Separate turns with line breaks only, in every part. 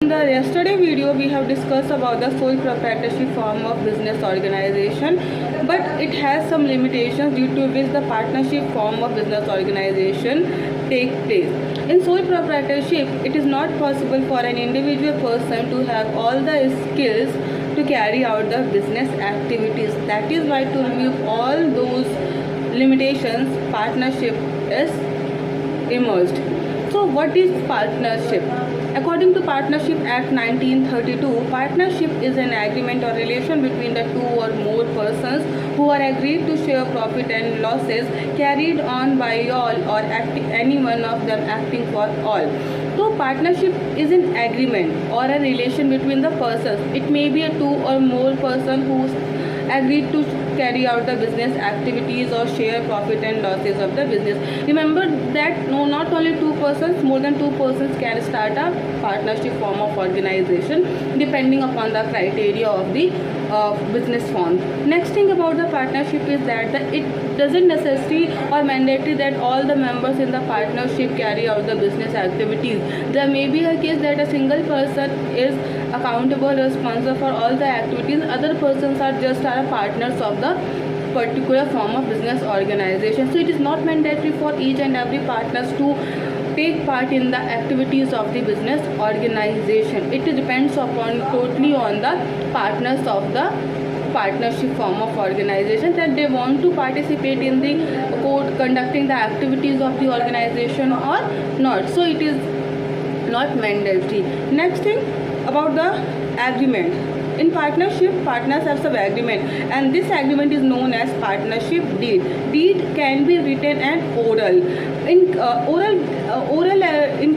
In the yesterday video, we have discussed about the sole proprietorship form of business organization, but it has some limitations due to which the partnership form of business organization take place. In sole proprietorship, it is not possible for an individual person to have all the skills to carry out the business activities. That is why, to remove all those limitations, partnership is emerged. So what is partnership? According to Partnership Act 1932, partnership is an agreement or relation between the two or more persons who are agreed to share profit and losses carried on by all or any one of them acting for all. So partnership is an agreement or a relation between the persons. It may be a two or more person who agreed to carry out the business activities or share profit and losses of the business. Remember that not only two persons, more than two persons can start a partnership form of organization depending upon the criteria of the business form. Next thing about the partnership is that it doesn't necessary or mandatory that all the members in the partnership carry out the business activities. There may be a case that a single person is accountable, responsible for all the activities. Other persons are just partners of the particular form of business organization. So it is not mandatory for each and every partners to take part in the activities of the business organization. It depends upon totally on the partners of the partnership form of organization that they want to participate in the conducting the activities of the organization or not. So it is not mandatory. Next thing about the agreement. In partnership, partners have some agreement, and this agreement is known as partnership deed. Deed can be written and oral. In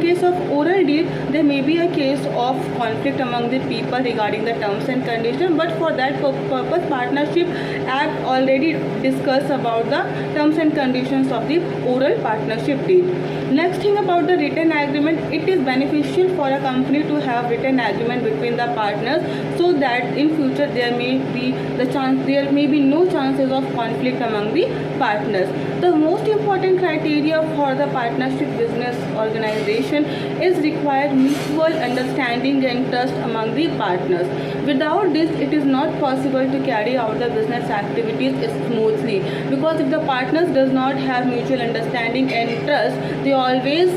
case of oral deed, there may be a case of conflict among the people regarding the terms and conditions. But for that purpose, Partnership Act already discussed about the terms and conditions of the oral partnership deed. Next thing about the written agreement, it is beneficial for a company to have written agreement between the partners, so that in future there may be no chances of conflict among the partners. The most important criteria for the partnership business organization is required mutual understanding and trust among the partners. Without this, it is not possible to carry out the business activities smoothly, because if the partners does not have mutual understanding and trust, they always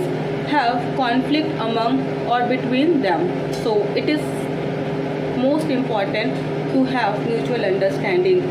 have conflict among or between them. So it is most important to have mutual understanding